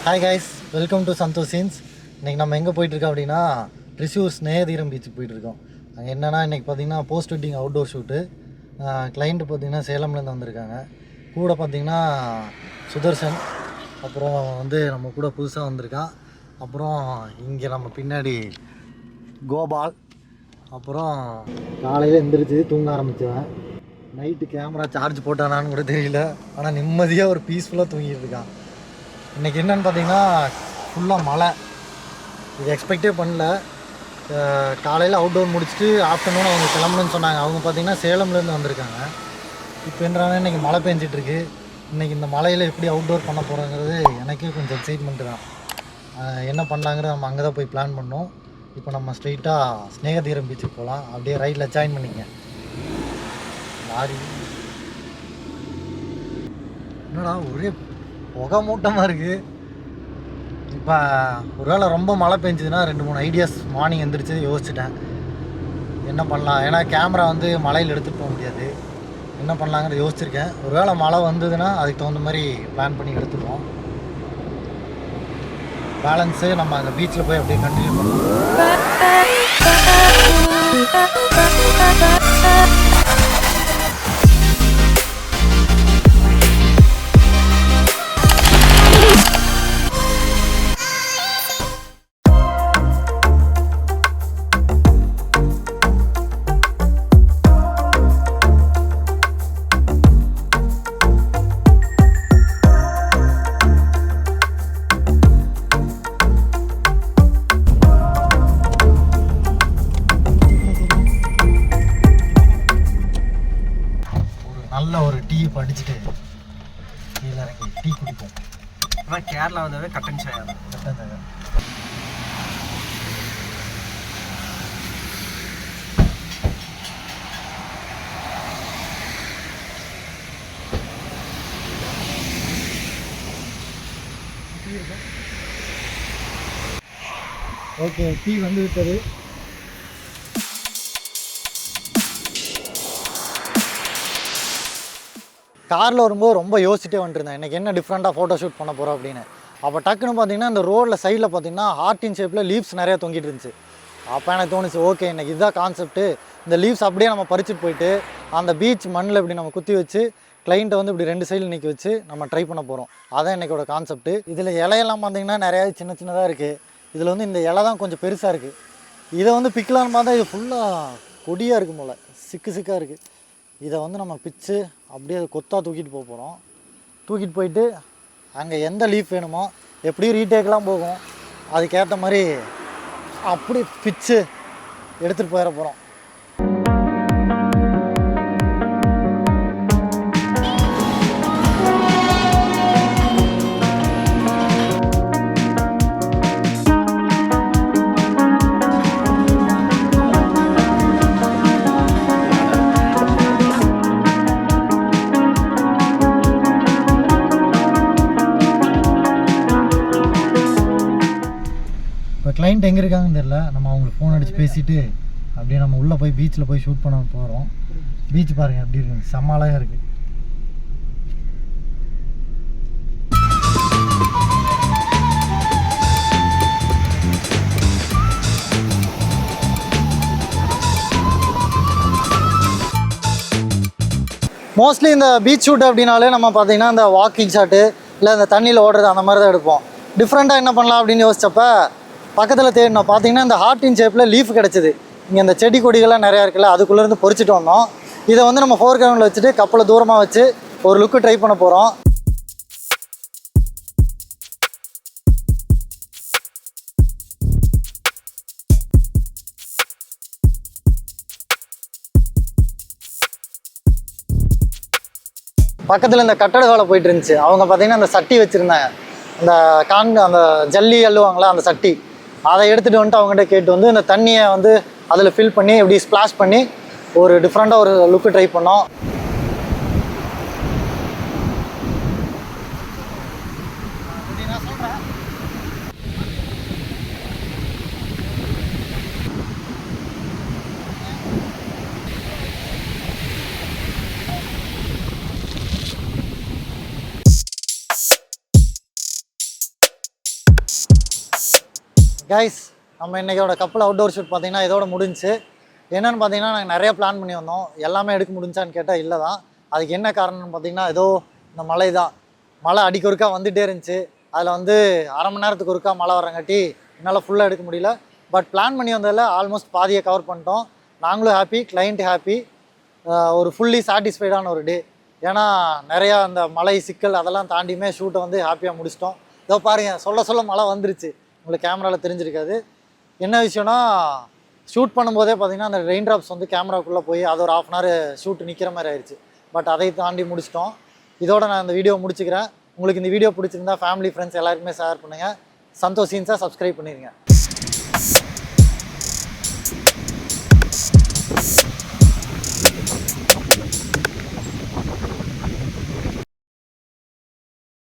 Hi guys, welcome to Santhosh scenes. இன்றைக்கி நம்ம எங்கே போயிட்டுருக்கோம் அப்படின்னா ட்ரிஷூர் ஸ்னேகதீரம் பீச்சுக்கு போயிட்டுருக்கோம். அங்கே என்னென்னா இன்றைக்கி பார்த்திங்கன்னா post wedding outdoor shoot. Client பார்த்திங்கன்னா சேலம்லேருந்து வந்திருக்காங்க. கூட பார்த்திங்கன்னா சுதர்ஷன், அப்புறம் வந்து நம்ம கூட புதுசாக வந்திருக்கான். அப்புறம் இங்கே நம்ம பின்னாடி கோபால். அப்புறம் காலையில் எந்திரிச்சு தூங்க ஆரம்பித்தவன். நைட்டு கேமரா சார்ஜ் போட்டானான்னு கூட தெரியல, ஆனால் நிம்மதியாக ஒரு பீஸ்ஃபுல்லாக தூங்கிட்டு இருக்கான். இன்றைக்கி என்னென்னு பார்த்தீங்கன்னா ஃபுல்லாக மழை. இது எக்ஸ்பெக்டே பண்ணல. காலையில் அவுட்டோர் முடிச்சுட்டு ஆஃப்டர்நூன் அவங்க கிளம்புன்னு சொன்னாங்க. அவங்க பார்த்திங்கன்னா சேலம்லேருந்து வந்திருக்காங்க. இப்போ என்னன்னா இன்றைக்கி மழை பெஞ்சிட்ருக்கு. இன்றைக்கி இந்த மழையில் எப்படி அவுட்டோர் பண்ண போகிறோங்கிறது எனக்கே கொஞ்சம் எக்ஸைட்மெண்ட்டு தான். என்ன பண்ணலாங்கிறத நம்ம அங்கே தான் போய் பிளான் பண்ணோம். இப்போ நம்ம ஸ்ட்ரெயிட்டாக ஸ்னேகதீரம் பீச்சுக்கு போகலாம். அப்படியே ரைட்டில் ஜாயின் பண்ணிங்க. லாரி என்னடா ஒரே புகை மூட்டமாக இருக்குது. இப்போ ஒருவேளை ரொம்ப மழை பெஞ்சுதுன்னா 2-3 ஐடியாஸ் மார்னிங் எழுந்திரிச்சு யோசிச்சுட்டேன் என்ன பண்ணலாம். ஏன்னா கேமரா வந்து மழையில் எடுத்துகிட்டு போக முடியாது. என்ன பண்ணலாங்கிறது யோசிச்சிருக்கேன். ஒருவேளை மழை வந்ததுன்னா அதுக்கு தகுந்த மாதிரி பிளான் பண்ணி எடுத்துடுவோம். பேலன்ஸு நம்ம அங்கே பீச்சில் போய் அப்படியே கண்டினியூ பண்ணுவோம். நல்ல ஒரு டீ படிச்சுட்டு கீழே இறங்கி டீ குடிப்போம். ஆனால் கேரளா வந்தாவே கட்டன் சாயா தான். கட்டன் சாயா. ஓகே, டீ வந்து விட்டது. காரில் வரும்போது ரொம்ப யோசிச்சுட்டே வந்துருந்தேன் இன்றைக்கி என்ன டிஃப்ரெண்ட்டாக ஃபோட்டோ ஷூட் பண்ண போகிறோம் அப்படின்னு. அப்போ டக்குன்னு பார்த்தீங்கன்னா இந்த ரோடில் சைடில் பார்த்தீங்கன்னா ஹார்ட்டின் ஷேப்பில் லீவ்ஸ் நிறையா தொங்கிட்டு இருந்துச்சு. அப்போ எனக்கு தோணுச்சு, ஓகே இன்றைக்கி இதுதான் கான்செப்ட்டு. இந்த லீவ்ஸ் அப்படியே நம்ம பறிச்சுட்டு போயிட்டு அந்த பீச் மண்ணில் இப்படி நம்ம குத்தி வச்சு கிளைண்ட்டை வந்து இப்படி 2 சைடில் நிற்க வச்சு நம்ம ட்ரை பண்ண போகிறோம். அதான் இன்றைக்கோட கான்செப்ட்டு. இதில் இலையெல்லாம் பார்த்தீங்கன்னா நிறையா சின்ன சின்னதாக இருக்குது. இதில் வந்து இந்த இலை தான் கொஞ்சம் பெருசாக இருக்குது. இதை வந்து பிக்கலான்னு பார்த்தா இது ஃபுல்லாக கொடியாக இருக்கும் போல், சிக்காக இருக்குது. இதை வந்து நம்ம பிச்சு அப்படியே கொத்தாக தூக்கிட்டு போக போகிறோம். தூக்கிட்டு போயிட்டு அங்கே எந்த லீஃப் வேணுமோ, எப்படியும் ரீடேக்கெலாம் போகும், அதுக்கேற்ற மாதிரி அப்படி பிச்சு எடுத்துகிட்டு போயிட போகிறோம். இப்போ கிளைண்ட் எங்கே இருக்காங்கன்னு தெரியல. நம்ம அவங்களுக்கு ஃபோன் அடித்து பேசிவிட்டு அப்படியே நம்ம உள்ளே போய் பீச்சில் போய் ஷூட் பண்ண போகிறோம். பீச் பாருங்கள் எப்படி இருக்குது, செம்ம அழகாக இருக்குது. மோஸ்ட்லி இந்த பீச் ஷூட் அப்படின்னாலே நம்ம பார்த்திங்கன்னா இந்த வாக்கிங் ஷாட்டு இல்லை இந்த தண்ணியில் ஓடுறது அந்த மாதிரி தான் எடுப்போம். டிஃப்ரெண்ட்டாக என்ன பண்ணலாம் அப்படின்னு யோசிச்சப்ப பக்கத்தில் தேடினோம். பார்த்தீங்கன்னா இந்த ஹார்ட்டின் ஷேப்பில் லீஃப் கிடச்சிது. இங்கே இந்த செடி கொடிகள்லாம் நிறையா இருக்குல்ல, அதுக்குள்ளேருந்து பொறிச்சிட்டு வந்தோம். இதை வந்து நம்ம 4 கிரவுண்டில் வச்சுட்டு கப்பலை தூரமாக வச்சு ஒரு லுக்கு ட்ரை பண்ண போகிறோம். பக்கத்தில் இந்த கட்டட வேலை போயிட்டு இருந்துச்சு. அவங்க பார்த்தீங்கன்னா அந்த சட்டி வச்சுருந்தாங்க, அந்த ஜல்லி அள்ளுவாங்களா அந்த சட்டி, அதை எடுத்துகிட்டு வந்துட்டு அவங்ககிட்ட கேட்டு வந்து இந்த தண்ணியை வந்து அதில் ஃபில் பண்ணி இப்படி ஸ்ப்ளாஷ் பண்ணி ஒரு டிஃப்ரெண்ட்டாக ஒரு லுக்கு ட்ரை பண்ணோம். கைஸ் நம்ம இன்றைக்கோட கப்பல் அவுட்டோர் ஷூட் பார்த்தீங்கன்னா இதோட முடிஞ்சுச்சு. என்னென்னு பார்த்தீங்கன்னா நாங்கள் நிறைய பிளான் பண்ணி வந்தோம். எல்லாமே எடுக்க முடிஞ்சான்னு கேட்டால் இல்லை தான். அதுக்கு என்ன காரணம்னு பார்த்தீங்கன்னா ஏதோ இந்த மழை தான். மழை அடிக்கொருக்கா வந்துகிட்டே இருந்துச்சு. அதில் வந்து அரை மணி நேரத்துக்கு ஒருக்கா மழை வரங்காட்டி என்னால் ஃபுல்லாக எடுக்க முடியல. பட் பிளான் பண்ணி வந்ததில் ஆல்மோஸ்ட் பாதியை கவர் பண்ணிட்டோம். நாங்களும் ஹாப்பி, கிளைண்ட் ஹாப்பி. ஒரு ஃபுல்லி சாட்டிஸ்ஃபைடான ஒரு டே. ஏன்னா நிறையா அந்த மழை சிக்கல் அதெல்லாம் தாண்டியுமே ஷூட்டை வந்து ஹாப்பியாக முடிச்சிட்டோம். இதோ பாருங்கள், சொல்ல மழை வந்துருச்சு. உங்களுக்கு கேமராவில் தெரிஞ்சிருக்காது. என்ன விஷயம்னா ஷூட் பண்ணும்போதே பார்த்தீங்கன்னா அந்த ரெயின் ட்ராப்ஸ் வந்து கேமராக்குள்ளே போய் அது ஒரு 1/2 hour ஷூட் நிற்கிற மாதிரி ஆயிடுச்சு. பட் அதை தாண்டி முடிச்சிட்டோம். இதோட நான் இந்த வீடியோ முடிச்சுக்கிறேன். உங்களுக்கு இந்த வீடியோ பிடிச்சிருந்தா ஃபேமிலி ஃப்ரெண்ட்ஸ் எல்லாருக்குமே ஷேர் பண்ணுங்கள். சந்தோஷ் சீன்ஸை சப்ஸ்கிரைப் பண்ணிடுங்க.